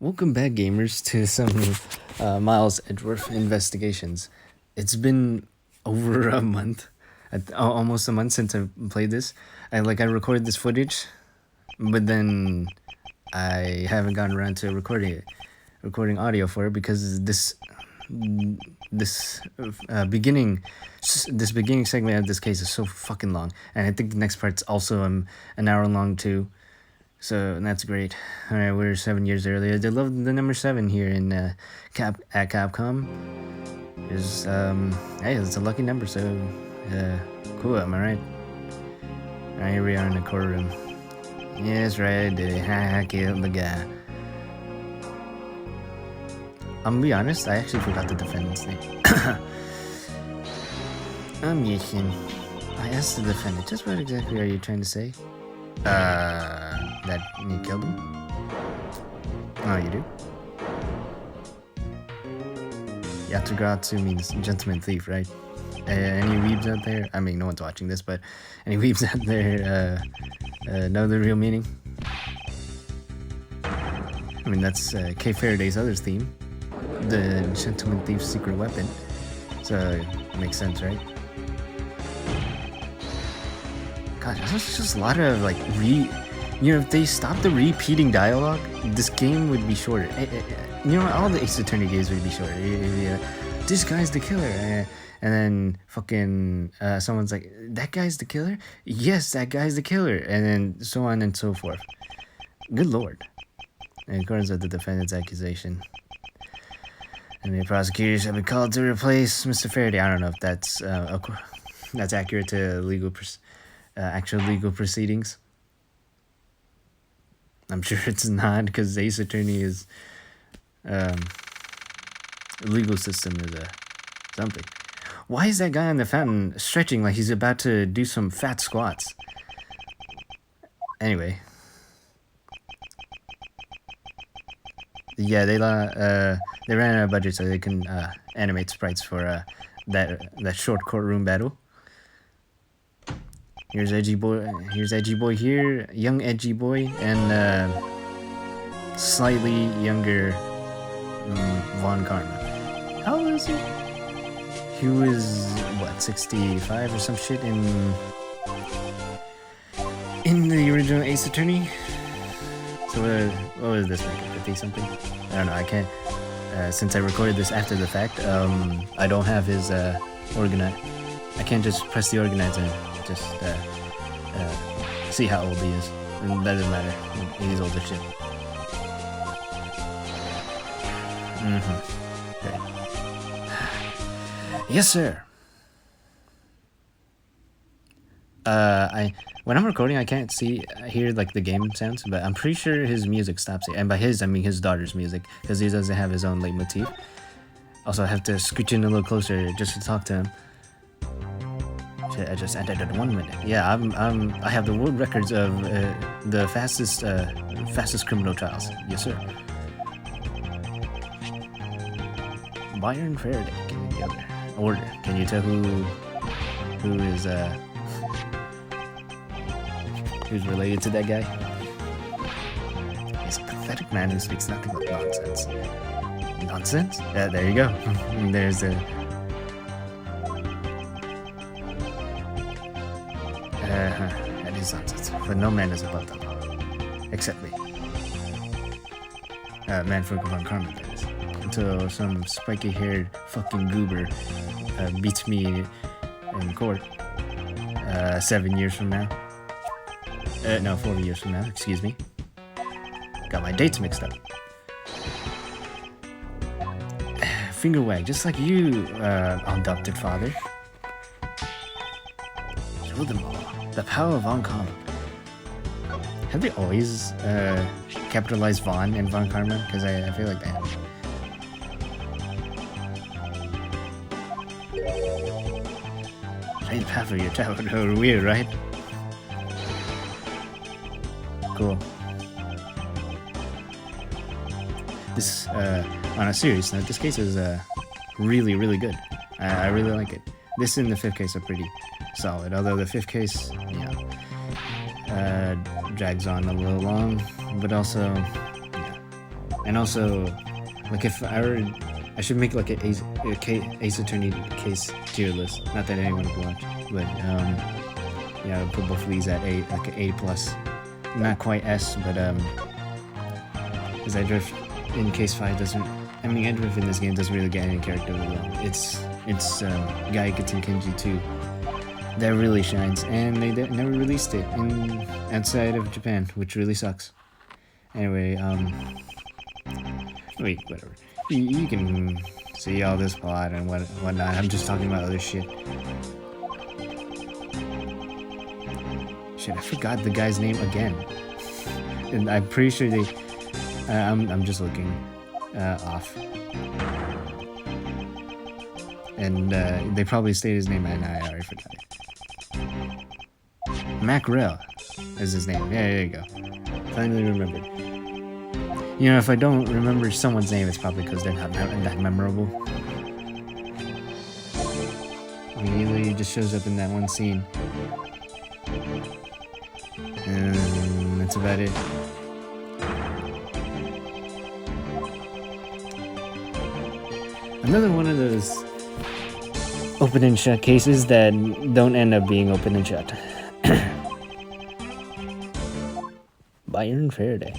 Welcome back, gamers, to some Miles Edgeworth investigations. It's been over a month, almost a month since I played this. I recorded this footage, but then I haven't gotten around to recording audio for it because this beginning segment of this case is so fucking long, and I think the next part's also an hour long too. So that's great. All right, we're 7 years earlier. They love the number 7 here in at Capcom. Is hey, it's a lucky number. So cool. Am I right? All right, here we are in the courtroom. Yes, right. I did it. I killed the guy. I'm gonna be honest. I actually forgot the defendant's name. I'm Yishin. I asked the defendant, just what exactly are you trying to say? That you killed him? Oh, you do? Yatsugatsu means gentleman thief, right? Any weebs out there? I mean, no one's watching this, but any weebs out there know the real meaning? I mean, that's Kay Faraday's other theme. The gentleman thief's secret weapon. So, it makes sense, right? God, there's just a lot of if they stopped the repeating dialogue, this game would be shorter. All the Ace Attorney games would be shorter. This guy's the killer, and then fucking someone's like, that guy's the killer? Yes, that guy's the killer, and then so on and so forth. Good lord. In accordance with the defendant's accusation, and the prosecutors have been called to replace Mr. Faraday. I don't know if that's accurate to actual legal proceedings. I'm sure it's not, because Ace Attorney is legal system is something. Why is that guy on the fountain stretching like he's about to do some fat squats? Anyway, yeah, they ran out of budget, so they can animate sprites for that short courtroom battle. Here's Edgy Boy. Here's Edgy Boy here, young Edgy Boy, and slightly younger Von Karma. How old is he? He was 65 or some shit in the original Ace Attorney. So what was this, like 50 something? I don't know. I can't. Since I recorded this after the fact, I don't have his organize. I can't just press the organizer and just see how old he is. And that doesn't matter. He's old as shit. Okay. Yes, sir. When I'm recording, I can't hear like the game sounds, but I'm pretty sure his music stops it. And by his, I mean his daughter's music, because he doesn't have his own leitmotif. Also, I have to scooch in a little closer just to talk to him. Shit, I just entered in 1 minute. Yeah, I have the world records of the fastest criminal trials. Yes, sir. Byron Faraday, give me the other order. Can you tell who is who's related to that guy? He's a pathetic man who speaks nothing but nonsense. Nonsense? There you go. There's a. That is nonsense. But no man is above the law, except me. Manfred von Karma, that is. Until some spiky-haired fucking goober beats me in court 7 years from now. No, 40 years from now, excuse me. Got my dates mixed up. Finger wag, just like you, adopted father. Show them all. The power of Von Karma. Have they always capitalized Von and Von Karma? Because I feel like they have. Strange path of your childhood. Weird, right? Cool. This, on a serious note, this case is really, really good. I really like it. This and the 5th case are pretty solid, although the 5th case, drags on a little long, but also, And also, like if I were, I should make like an Ace Attorney case tier list. Not that anyone would watch, but yeah, I would put both of these at A, like an A plus. Not quite S, but because Edgeworth in case 5 doesn't. I mean, Edgeworth in this game doesn't really get any character alone. It's Guy Gaten Kenji too that really shines, and they never released it in outside of Japan, which really sucks. Anyway, wait, whatever. You can see all this plot and whatnot. I'm just talking about other shit. Shit, I forgot the guy's name again. And I'm pretty sure they. I'm just looking off. And they probably stated his name, and I already forgot it. Mackerel is his name. Yeah, there you go. Finally remembered. You know, if I don't remember someone's name, it's probably because they're not that memorable. He just shows up in that one scene. And that's about it. Another one of those open and shut cases that don't end up being open and shut. Byron Faraday.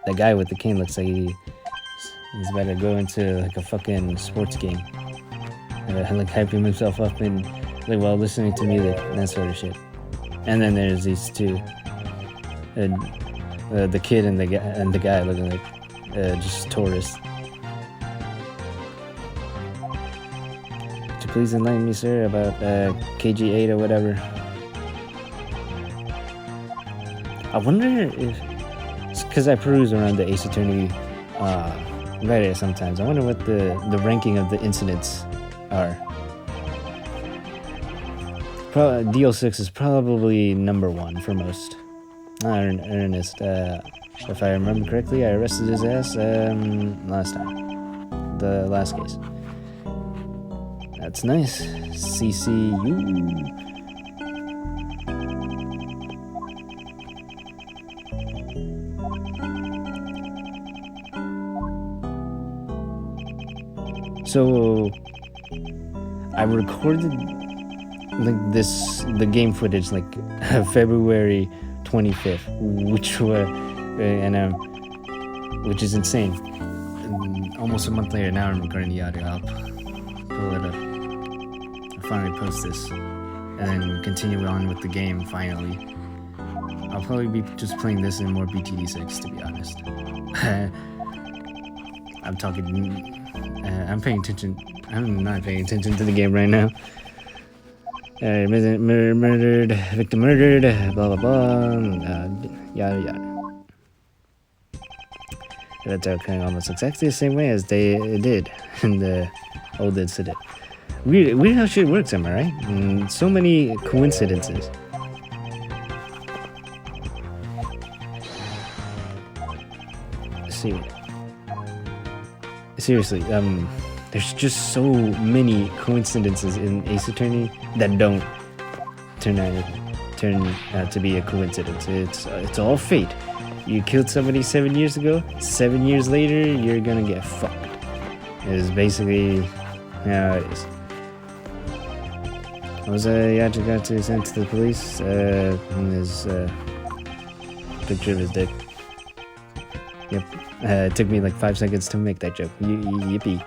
That guy with the cane looks like he's about to go into like a fucking sports game. Like hyping himself up and like while listening to music and that sort of shit. And then there's these two, the kid and the guy looking like just tourists. Could you please enlighten me, sir, about KG8 or whatever? I wonder if, because I peruse around the Ace Attorney Reddit sometimes. I wonder what the ranking of the incidents are. DL6 is probably number 1 for most. Ernest, if I remember correctly, I arrested his ass last time. The last case. That's nice. CCU. So I recorded like the game footage like February 25th, which is insane. And almost a month later, now I'm recording the audio. I'll pull it up. I'll finally post this, and then continue on with the game. Finally, I'll probably be just playing this in more BTD6, to be honest. I'm talking. I'm paying attention. I'm not paying attention to the game right now. Murdered, victim murdered, blah blah blah, yada yada. That's occurring almost exactly the same way as they did in the old incident. Weird how shit works, am I right? And so many coincidences. Seriously, there's just so many coincidences in Ace Attorney that don't turn out to be a coincidence. It's all fate. You killed somebody 7 years ago. 7 years later, you're gonna get fucked. Is basically how it is. Yacha got to sent to the police. His picture of his dick. Yep. It took me like 5 seconds to make that joke. Yippee.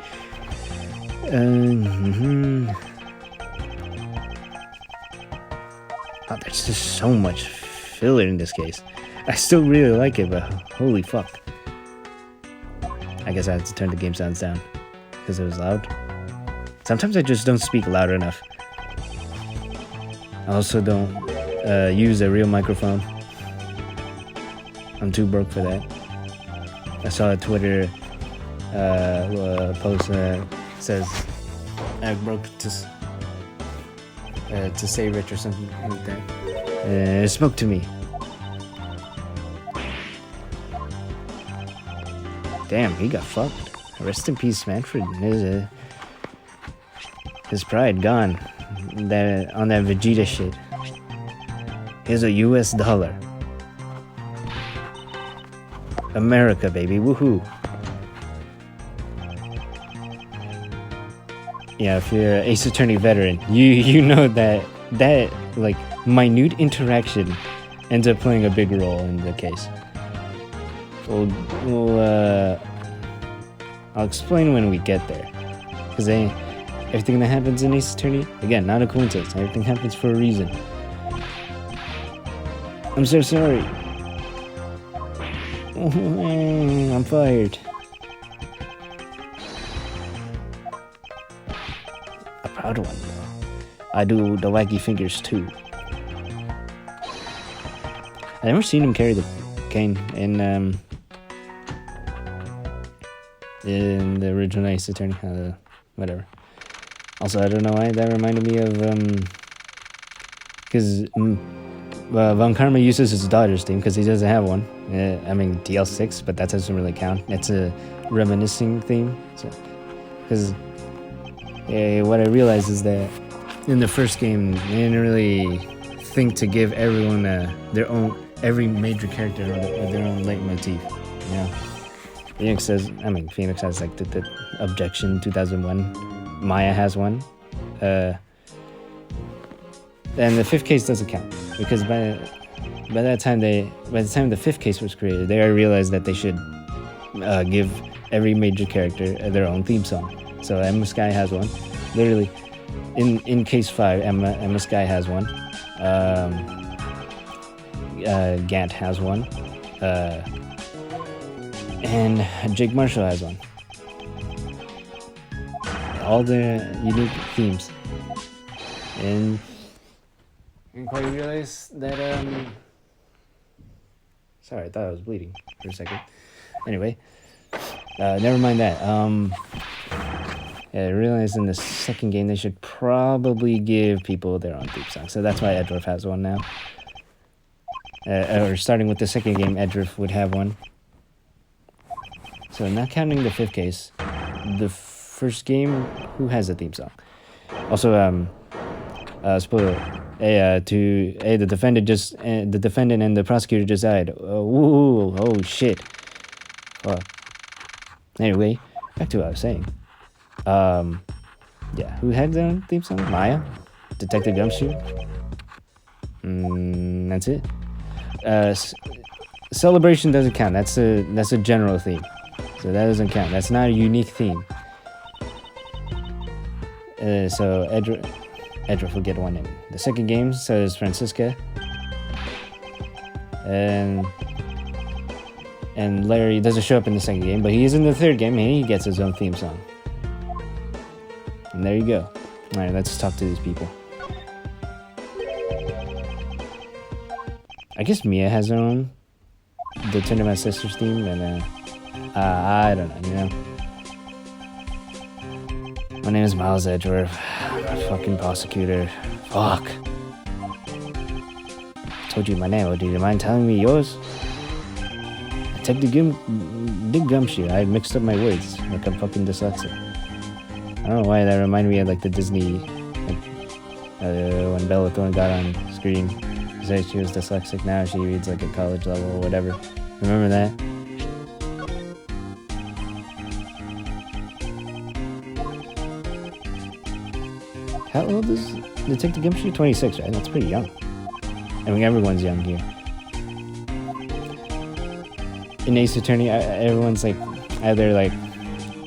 Oh, there's just so much filler in this case. I still really like it, but holy fuck. I guess I had to turn the game sounds down because it was loud. Sometimes I just don't speak loud enough. I also don't use a real microphone. I'm too broke for that. I saw a Twitter post that says I broke to say rich or something like that. It spoke to me. Damn, he got fucked. Rest in peace, Manfred. His pride gone. On that Vegeta shit. Here's a US dollar. America, baby, woohoo! Yeah, if you're an Ace Attorney veteran, you know that like minute interaction ends up playing a big role in the case. I'll explain when we get there, because everything that happens in Ace Attorney, again, not a coincidence. Everything happens for a reason. I'm so sorry. I'm fired. A proud one, though. I do the wacky fingers too. I've never seen him carry the cane in the original Ace Attorney. Whatever. Also, I don't know why that reminded me of because Von Karma uses his daughter's theme because he doesn't have one. I mean DL6, but that doesn't really count. It's a reminiscing theme. So, because what I realized is that in the first game they didn't really think to give everyone every major character their own leitmotif. You know, Phoenix has like the Objection 2001. Maya has one. And the fifth case doesn't count because by the time the fifth case was created, they realized that they should give every major character their own theme song. So Emma Sky has one. Literally, in case 5, Emma Sky has one. Gant has one. And Jake Marshall has one. All the unique themes. And didn't quite realize that, sorry, I thought I was bleeding for a second. Anyway, never mind that. I realized in the second game they should probably give people their own theme song. So that's why Edgeworth has one now. Or starting with the second game, Edgeworth would have one. So not counting the fifth case, the first game, who has a theme song? Also, spoiler. The defendant and the prosecutor just died. Oh shit. Anyway, back to what I was saying. Yeah, who had their own theme song? Maya, Detective Gumshoe. That's it. Celebration doesn't count. That's a general theme, so that doesn't count. That's not a unique theme. So Edgeworth will get one in the second game. So is Francisca, and Larry doesn't show up in the second game, but he is in the third game, and he gets his own theme song. And there you go. All right, let's talk to these people. I guess Mia has her own, the Turnabout Sisters theme, and I don't know, you know. My name is Miles Edgeworth. Fucking prosecutor. Fuck. Told you my name. Do you mind telling me yours? Detective Dick Gumshoe. I mixed up my words like I'm fucking dyslexic. I don't know why that reminded me of like the Disney, when Bella Thorne got on screen. She said she was dyslexic. Now she reads like a college level or whatever. Remember that? How old is Detective Gumshoe? 26, right? That's pretty young. I mean, everyone's young here. In Ace Attorney, everyone's like either like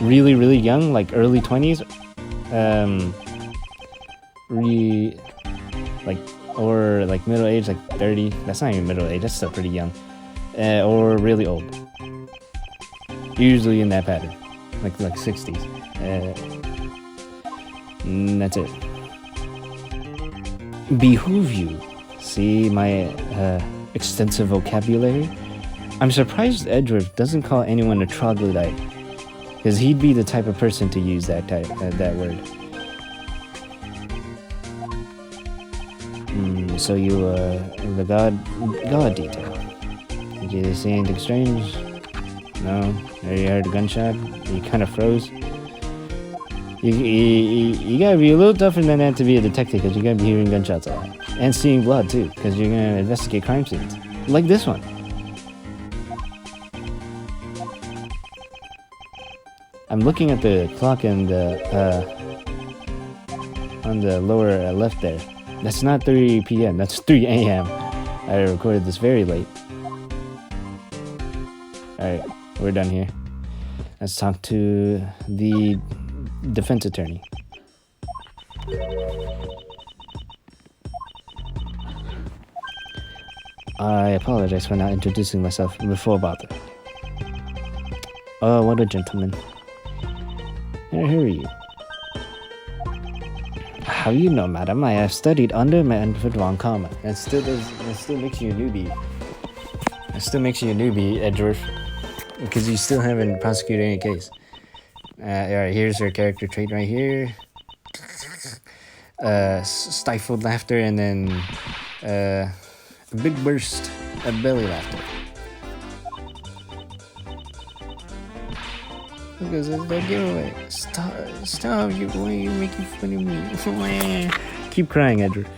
really, really young, like early 20s, or like middle age, like 30. That's not even middle age. That's still pretty young. Or really old. Usually in that pattern, like 60s. And that's it. Behoove you. See my extensive vocabulary? I'm surprised Edgeworth doesn't call anyone a troglodyte, because he'd be the type of person to use that word. So you the god detail. Did you see anything strange? No? You heard a gunshot? You kind of froze? You gotta be a little tougher than that to be a detective, because you're gonna be hearing gunshots a lot. And seeing blood too, because you're gonna investigate crime scenes. Like this one. I'm looking at the clock in the on the lower left there. That's not 3 p.m. That's 3 a.m. I recorded this very late. Alright, we're done here. Let's talk to the defense attorney. I apologize for not introducing myself before bother. Oh, what a gentleman. And who are you? How you know, madam? I have studied under Manfred von Karma. That still makes you a newbie. It still makes you a newbie, Edgeworth. Because you still haven't prosecuted any case. Alright, here's her character trait right here. Stifled laughter and then a big burst of belly laughter. Because it's that giveaway. Stop, you're making fun of me. Keep crying, Edgeworth.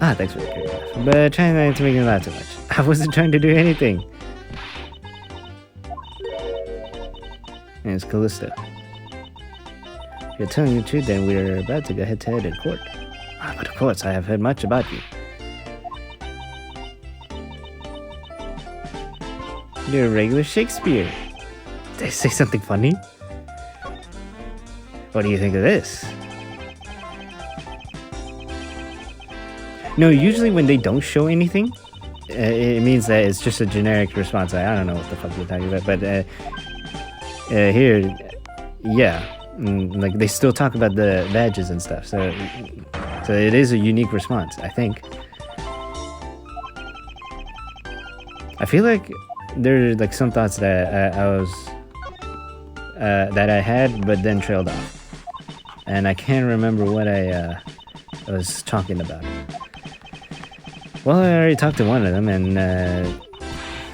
Thanks for the curiosity. But try not to make me laugh too much. I wasn't trying to do anything. And it's Callisto. If you're telling the truth, then we're about to go head-to-head in court. But of course, I have heard much about you. You're a regular Shakespeare. Did I say something funny? What do you think of this? No, usually when they don't show anything, it means that it's just a generic response. I don't know what the fuck you're talking about, but here, yeah, like they still talk about the badges and stuff. So it is a unique response, I think. I feel like there are like some thoughts that that I had, but then trailed off, and I can't remember what I was talking about. Well, I already talked to one of them, and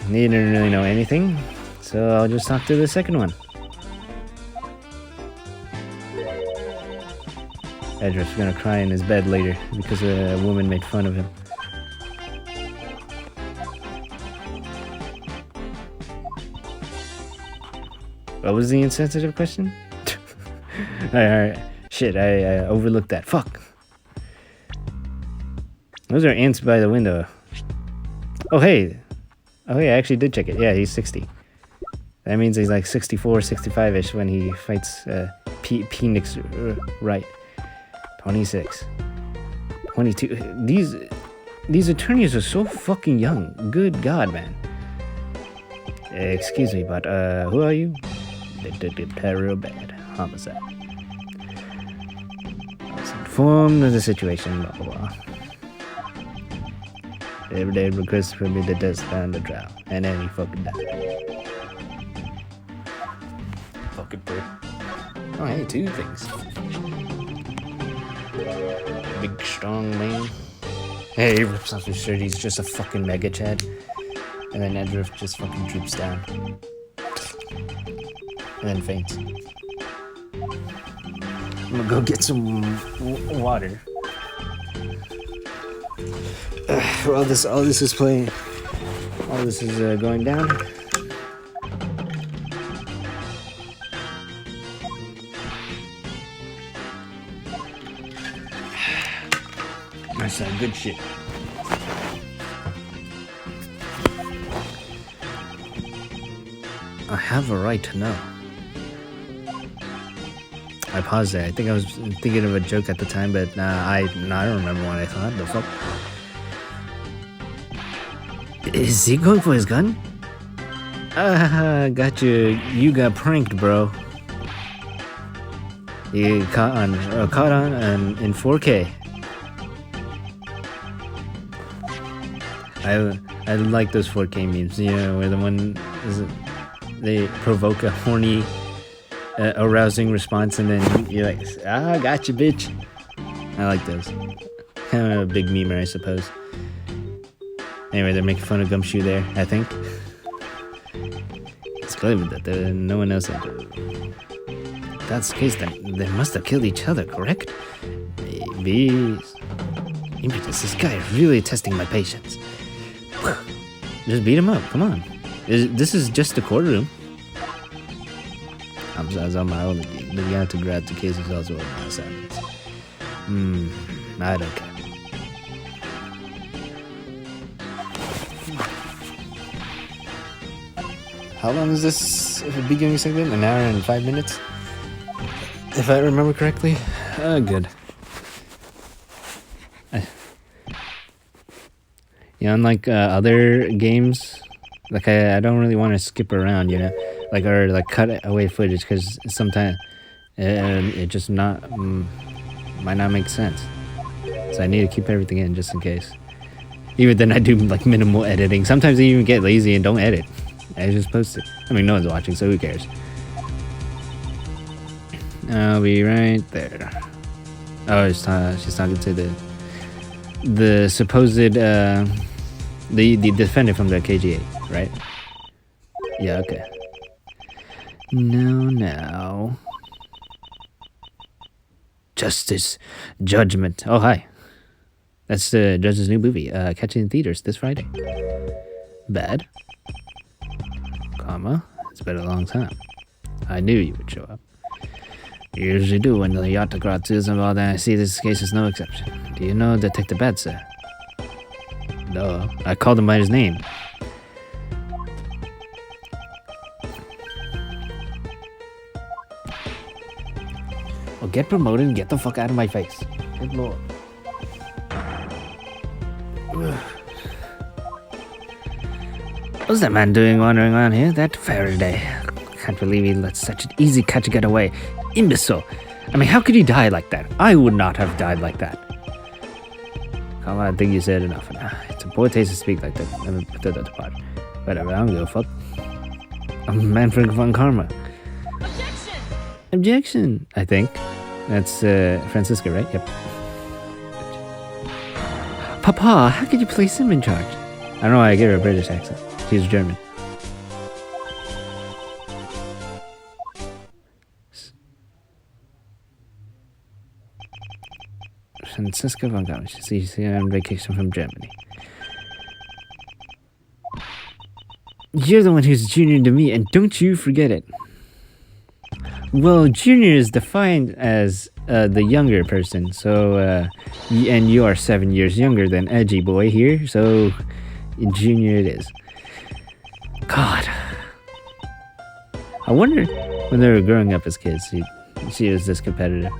he didn't really know anything, so I'll just talk to the second one. Edgeworth's gonna cry in his bed later because a woman made fun of him. What was the insensitive question? Alright. Shit, I overlooked that. Fuck. Those are ants by the window. Oh, hey, I actually did check it. Yeah, he's 60. That means he's like 64, 65-ish when he fights Phoenix Wright. 26. 22. These attorneys are so fucking young. Good God, man. Excuse me, but who are you? Detective Turnabout. Homicide. Let's inform of the situation, blah, blah, blah. Every day requests for me to testify on the trial. And then he fucking died. Fucking prick. Oh, hey, two things. Big, strong man. Hey, he rips off his shirt. He's just a fucking mega chad. And then Edgeworth just fucking droops down. And then faints. I'm gonna go get some water. While all this is playing, all this is going down. That's some good shit. I have a right to know. I paused there. I think I was thinking of a joke at the time, but I don't remember what I thought. The fuck? Is he going for his gun? Got you. You got pranked, bro. You caught on in 4K. I like those 4K memes. You know, where the one is they provoke a horny, arousing response, and then you're like, gotcha, bitch. I like those. Kind of a big memer, I suppose. Anyway, they're making fun of Gumshoe there, I think. It's clear that no one else had. If that's the case, then they must have killed each other, correct? Maybe. Impetus, this guy is really testing my patience. Just beat him up, come on. This is just the courtroom. I'm my only game. You have to grab the case is also on my assignments. I don't care. How long is this beginning segment? An hour and 5 minutes? If I remember correctly? Good. Unlike other games, like I don't really want to skip around, like or like cut away footage because sometimes it just might not make sense. So I need to keep everything in just in case. Even then, I do like minimal editing. Sometimes I even get lazy and don't edit. I just post it. I mean, no one's watching, so who cares? I'll be right there. Oh, she's talking to the supposed the defendant from the KGA, right? Yeah, okay. Now. Justice, Judgment. Oh, hi. That's the Judge's new movie, catching in theaters this Friday. Bad. Comma. It's been a long time. I knew you would show up. You usually do when the autocrat is involved, and I see this case is no exception. Do you know Detective Bad, sir? No, I called him by his name. Well, get promoted and get the fuck out of my face. Good lord. What's that man doing wandering around here? That Faraday. Can't believe he let such an easy catch get away. Imbecile. I mean, how could he die like that? I would not have died like that. Come on, I think you said enough now. It's a poor taste to speak like that. Let me put that apart. Whatever, I don't give a fuck. I'm Manfred von Karma. Objection, I think. That's Francisca, right? Yep. Papa, how could you place him in charge? I don't know why I gave her a British accent. She's German. Francisca von Karma. She's here on vacation from Germany. You're the one who's junior to me, and don't you forget it. Well, junior is defined as the younger person, so, and you are 7 years younger than Edgy Boy here, so junior it is. God. I wonder when they were growing up as kids, she was this competitive.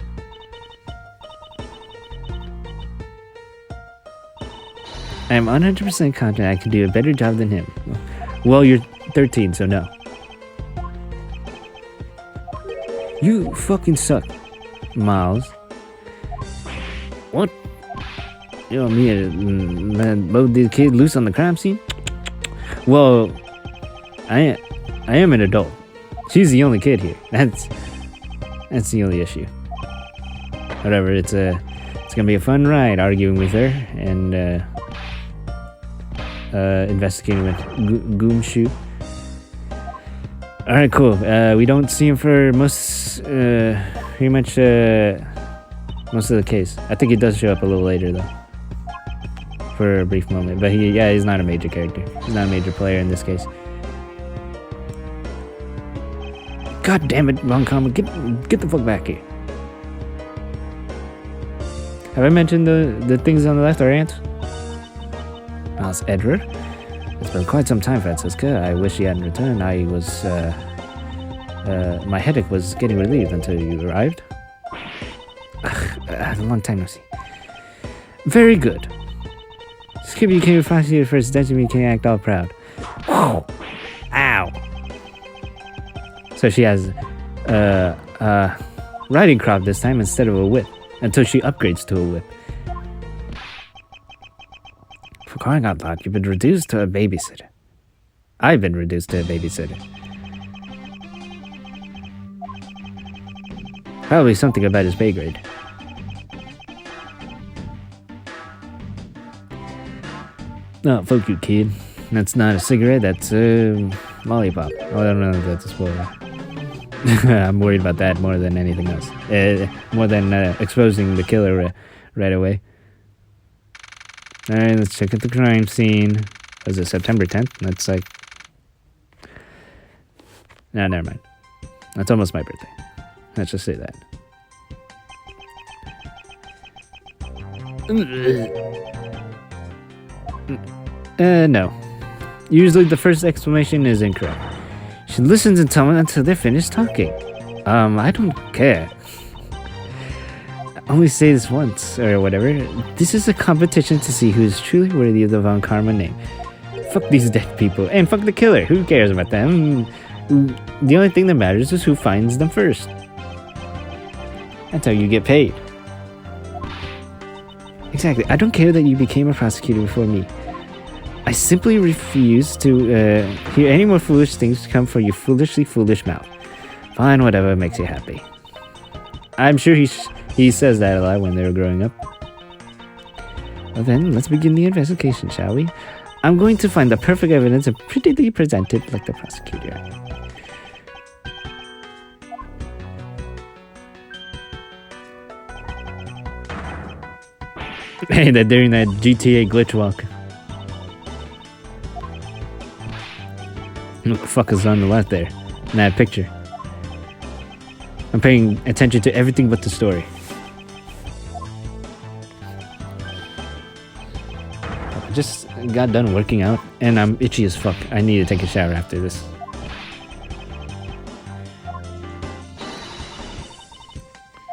I am 100% confident I can do a better job than him. Well, you're 13, so no. You fucking suck, Miles. What? You want me to load the kid loose on the crime scene? Well, I am an adult. She's the only kid here. That's the only issue. Whatever. It's gonna be a fun ride arguing with her and investigating with Goomshoe. All right, cool. We don't see him for pretty much most of the case. I think he does show up a little later though, for a brief moment. But he's not a major character. He's not a major player in this case. God damn it, Von Karma, get the fuck back here. Have I mentioned the things on the left are ants? That's Edward. It's been quite some time, Francisca. I wish you hadn't returned. I was, my headache was getting relieved until you arrived. A long time no see. Very good. Skip, you came fast here for his attention, you can't act all proud. Whoa! Ow! So she has, riding crop this time instead of a whip, until she upgrades to a whip. For crying out loud, you've been reduced to a babysitter. I've been reduced to a babysitter. Probably something about his pay grade. Oh, fuck you, kid. That's not a cigarette, that's a lollipop. Oh, I don't know if that's a spoiler. I'm worried about that more than anything else. More than exposing the killer right away. Alright, let's check out the crime scene. Was it September 10th? That's like Nah, never mind. That's almost my birthday. Let's just say that. No. Usually the first exclamation is incorrect. She listens until they're finished talking. I don't care. I only say this once, or whatever. This is a competition to see who is truly worthy of the Von Karma name. Fuck these dead people, and fuck the killer. Who cares about them? The only thing that matters is who finds them first. That's how you get paid. Exactly. I don't care that you became a prosecutor before me. I simply refuse to hear any more foolish things come from your foolish mouth. Fine, whatever makes you happy. I'm sure he says that a lot when they were growing up. Well then, let's begin the investigation, shall we? I'm going to find the perfect evidence and prettily present it like the prosecutor. Hey, they're doing that GTA glitch walk. What the fuck is on the left there? In that picture. I'm paying attention to everything but the story. I just got done working out and I'm itchy as fuck. I need to take a shower after this.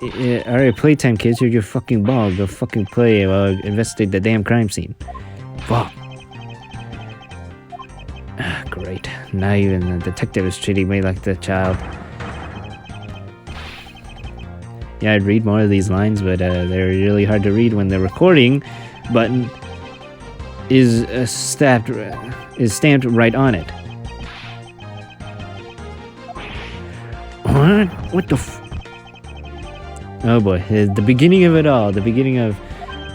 Alright, playtime, kids. You're your fucking ball. Go fucking play while I investigate the damn crime scene. Fuck. Ah, great. Now even the detective is treating me like the child. Yeah, I'd read more of these lines, but they're really hard to read when the recording button is stamped right on it. What the Oh boy, the beginning of it all, the beginning of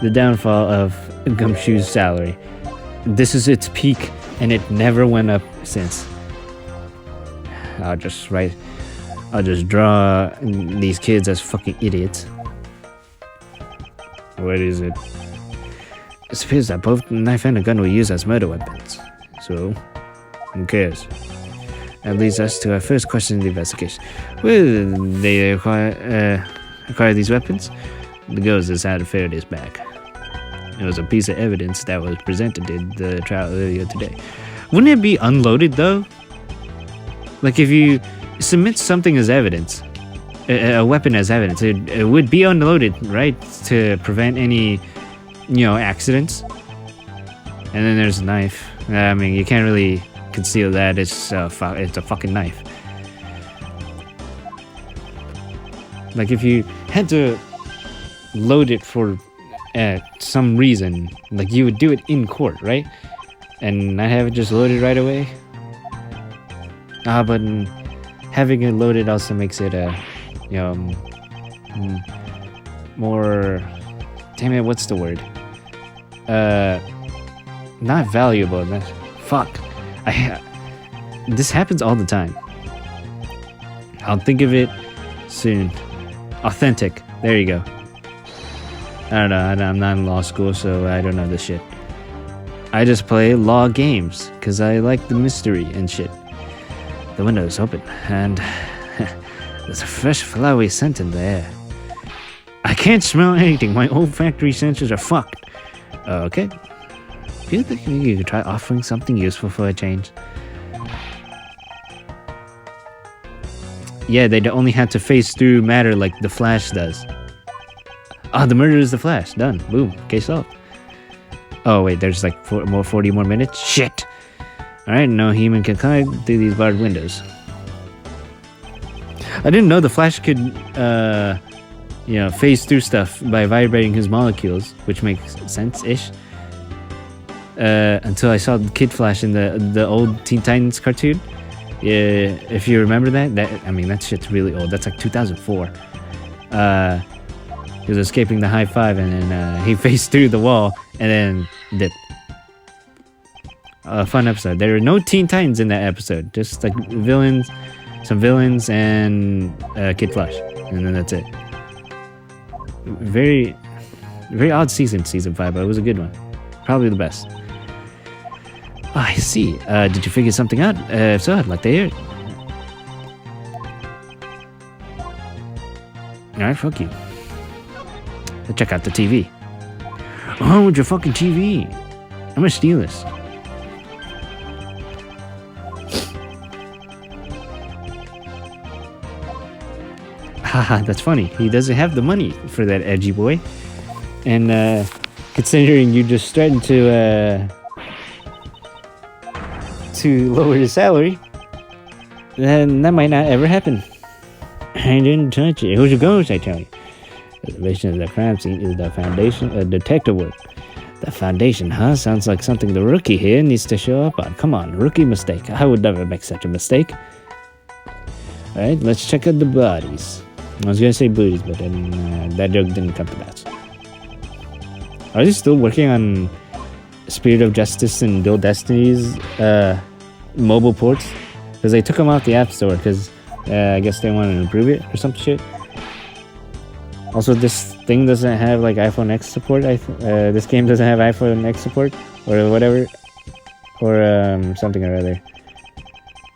the downfall of Gumshoe's salary. This is its peak, and it never went up since. I'll just draw these kids as fucking idiots. What is it? It appears that both the knife and a gun were used as murder weapons. So, who cares? That leads us to our first question in the investigation. Will they acquire these weapons? The ghost has had Faraday's back. It was a piece of evidence that was presented in the trial earlier today. Wouldn't it be unloaded though? Like if you submit something as evidence, a weapon as evidence, it would be unloaded, right? To prevent any, accidents. And then there's a knife. I mean, you can't really conceal that. It's a fucking knife. Like if you had to load it for some reason, like you would do it in court, right? And not have it just loaded right away. But having it loaded also makes it more. Damn it, what's the word? Not valuable. Fuck. This happens all the time. I'll think of it soon. Authentic. There you go. I don't know. I'm not in law school, so I don't know this shit. I just play law games because I like the mystery and shit. The window is open, and there's a fresh flowery scent in the air. I can't smell anything. My olfactory sensors are fucked. Okay. Do you think you could try offering something useful for a change? Yeah, they only had to phase through matter like the Flash does. The murder is the Flash. Done. Boom. Case solved. Oh, wait, there's like 40 more minutes? Shit! Alright, no human can climb through these barred windows. I didn't know the Flash could, phase through stuff by vibrating his molecules, which makes sense-ish. Until I saw the Kid Flash in the old Teen Titans cartoon. Yeah, if you remember that shit's really old. That's like 2004. He was escaping the high five, and then he phased through the wall, and then dipped. Fun episode. There were no Teen Titans in that episode. Just like some villains, and Kid Flash, and then that's it. Very, very odd season 5, but it was a good one. Probably the best. I see. Did you figure something out? If so, I'd like to hear it. Alright, fuck you. Check out the TV. Oh, with your fucking TV. I'm gonna steal this. Haha, that's funny. He doesn't have the money for that edgy boy. And considering you just threatened to lower his salary, then that might not ever happen. I didn't touch it. Who's your ghost, I tell you? Preservation of the crime scene is the foundation of detective work. The foundation, huh? Sounds like something the rookie here needs to show up on. Come on, rookie mistake. I would never make such a mistake. Alright, let's check out the bodies. I was gonna say booties, but then that joke didn't come to pass. Are they still working on Spirit of Justice and Build Destiny's mobile ports? Because they took them off the App Store because I guess they wanted to improve it or some shit. Also, this thing doesn't have like iPhone X support. This game doesn't have iPhone X support or whatever, or something or other.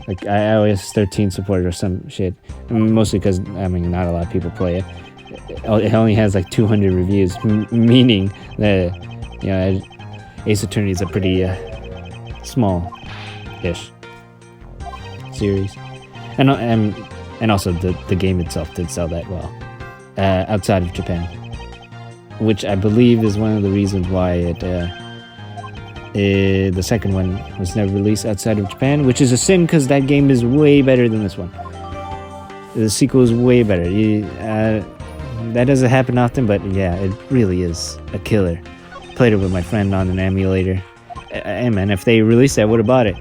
Like iOS 13 support or some shit. Mostly because I mean not a lot of people play it. It only has like 200 reviews, meaning that Ace Attorney is a pretty small-ish series, and also the game itself did sell that well outside of Japan, which I believe is one of the reasons why the second one was never released outside of Japan, which is a sin because that game is way better than this one. The sequel is way better. That doesn't happen often, but yeah, it really is a killer. Played it with my friend on an emulator. Hey man, if they released that, I would have bought it.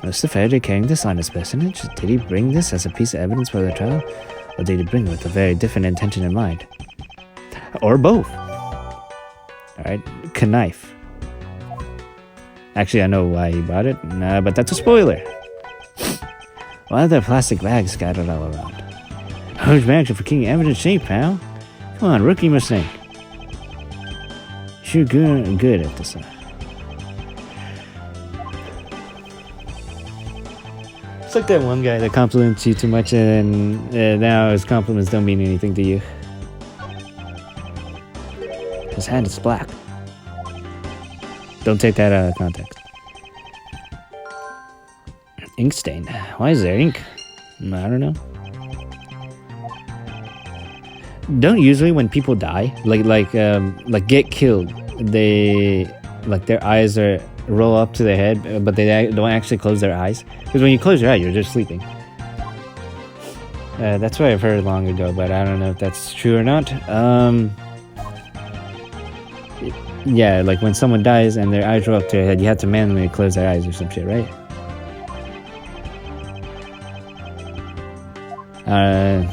Mr. Faraday carrying this on his personage? Did he bring this as a piece of evidence for the trial? Or did he bring it with a very different intention in mind? Or both. Alright, knife. Actually, I know why he bought it, but that's a spoiler. Why are there plastic bags scattered all around? Huge bags are for keeping evidence safe, pal. Come on, rookie mistake. You're good at this. It's like that one guy that compliments you too much, and now his compliments don't mean anything to you. His hand is black. Don't take that out of context. Ink stain. Why is there ink? I don't know. Don't usually when people die, like get killed, they like their eyes roll up to their head, but they don't actually close their eyes. Because when you close your eye, you're just sleeping. That's what I've heard long ago, but I don't know if that's true or not. Yeah, like when someone dies and their eyes roll up to their head, you have to manually close their eyes or some shit, right? I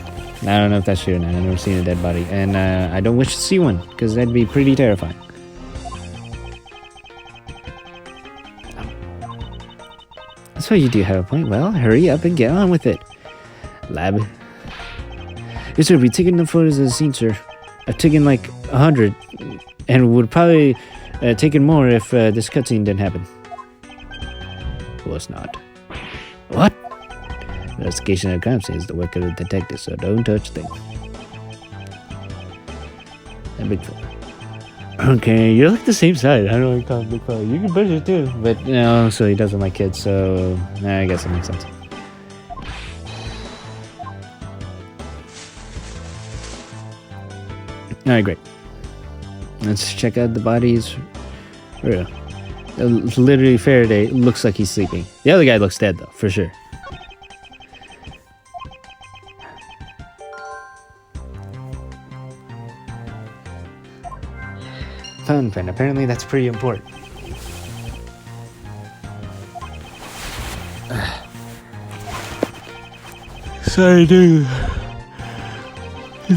don't know if that's true or not. I've never seen a dead body, and I don't wish to see one because that'd be pretty terrifying. So you do have a point. Well, hurry up and get on with it, lab. Yes, sir. We taken the photos of the scene, sir. I've taken like 100, and would probably taken more if this cutscene didn't happen. Was not. What? Investigation of crime scene is the work of the detective, so don't touch things. And big fella. Okay, you're like the same side. I don't know what you call him big fella. You can push it too, but so he doesn't like kids, so I guess it makes sense. Alright, great. Let's check out the bodies. For real. Literally, Faraday looks like he's sleeping. The other guy looks dead, though, for sure. Fountain pen. Apparently, that's pretty important. Sorry, dude.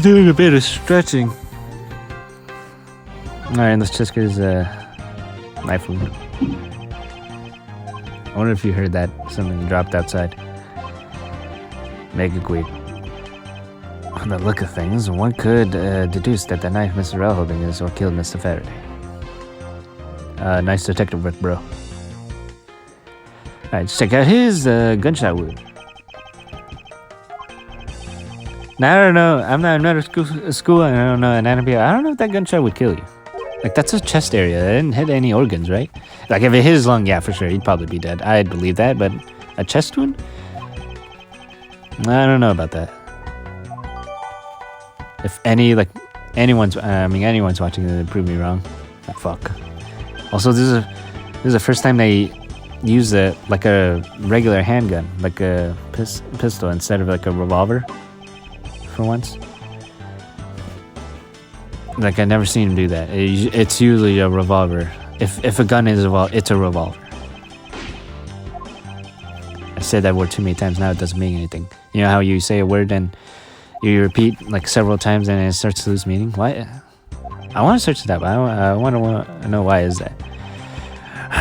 Doing a bit of stretching. Alright, let's just get his knife wound. I wonder if you heard that. Something dropped outside. Make it quick. On the look of things, one could deduce that the knife Mr. Rell holding is what killed Mr. Faraday. Nice detective work, bro. Alright, let's check out his gunshot wound. Now I don't know. I'm not a school. I don't know anatomy. I don't know if that gunshot would kill you. Like that's a chest area. It didn't hit any organs, right? Like if it hit his lung, yeah, for sure, he'd probably be dead. I'd believe that. But a chest wound? I don't know about that. If anyone's watching, they prove me wrong. Oh, fuck. Also, this is the first time they use a regular handgun, like a pistol instead of like a revolver. For once, like I never seen him do that. It's usually a revolver. If a gun is it's a revolver. I said that word too many times now. It doesn't mean anything. You know how you say a word and you repeat like several times and it starts to lose meaning? Why? I want to search that, but I want to know why is that.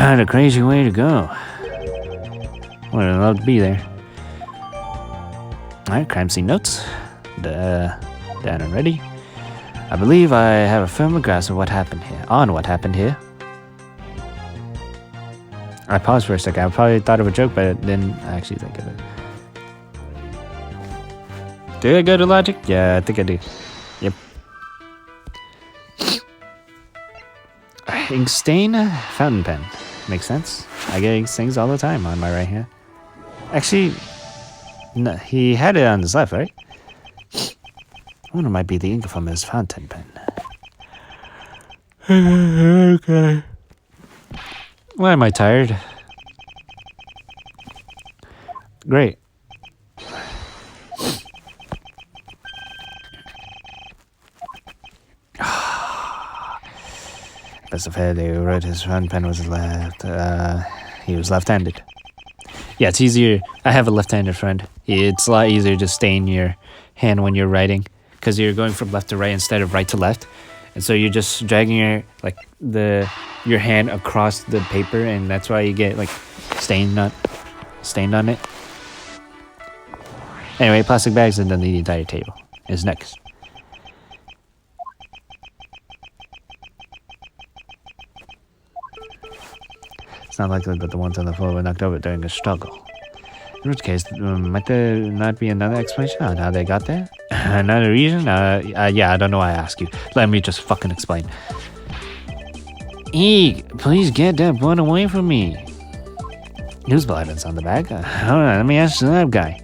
What a crazy way to go. Would have loved to be there. Alright, crime scene notes. Down and ready. I believe I have a firm grasp of what happened here. I paused for a second. I probably thought of a joke, but didn't actually think of it. Do I go to logic? Yeah, I think I do. Yep. Ink stain, fountain pen. Makes sense. I get ink stains all the time on my right hand. Actually, no, he had it on his left, right? I wonder might be the ink from his fountain pen. Okay. Why am I tired? Great. Best of head, who wrote his fountain pen was left. He was left-handed. Yeah, it's easier. I have a left-handed friend. It's a lot easier to stain your hand when you're writing because you're going from left to right instead of right to left, and so you're just dragging your hand across the paper, and that's why you get like stained on it. Anyway, plastic bags and then the entire table is next. It's not likely that the ones on the floor were knocked over during a struggle. In which case, might there not be another explanation on how they got there? Another reason? Yeah, I don't know why I ask you. Let me just fucking explain. Eek, please get that blood away from me. Whose blood is on the bag? Hold on, let me ask the lab guy.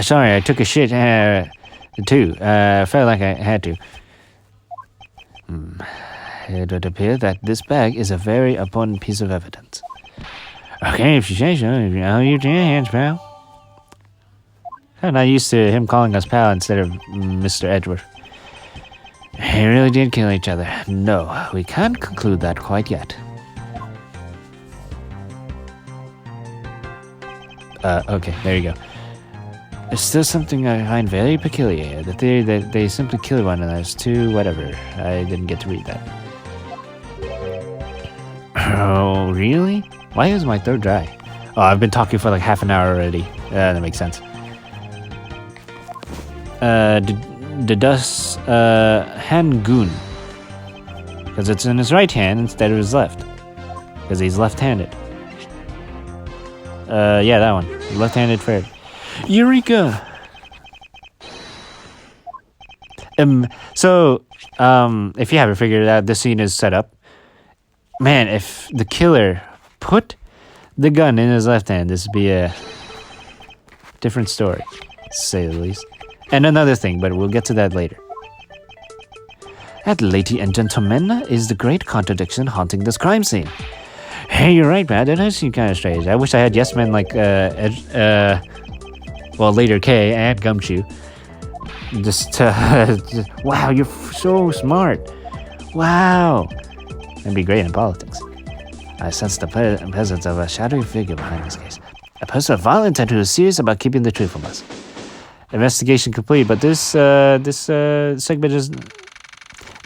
Sorry, I took a shit, too. Felt like I had to. It would appear that this bag is a very important piece of evidence. Okay, if you say so, I'll use your hands, pal. I'm not used to him calling us pal instead of Mr. Edgeworth. They really did kill each other. No, we can't conclude that quite yet. Okay, there you go. There's still something I find very peculiar. The theory that they simply killed one another is too whatever. I didn't get to read that. Oh, really? Why is my throat dry? Oh, I've been talking for like half an hour already. That makes sense. The dust handgun. Because it's in his right hand instead of his left. Because he's left-handed. Yeah, that one. Left-handed Fred. Eureka! So, if you haven't figured it out, this scene is set up. Man, if the killer put the gun in his left hand, this would be a different story, to say the least. And another thing, but we'll get to that later. That, lady and gentlemen, is the great contradiction haunting this crime scene. Hey, you're right, man. That does seem kind of strange. I wish I had yes men like, well, later K and Gumshoe. Just, wow, you're so smart. Wow. That'd be great in politics. I sense the presence of a shadowy figure behind this case. A person of violent intent who is serious about keeping the truth from us. Investigation complete, but this segment is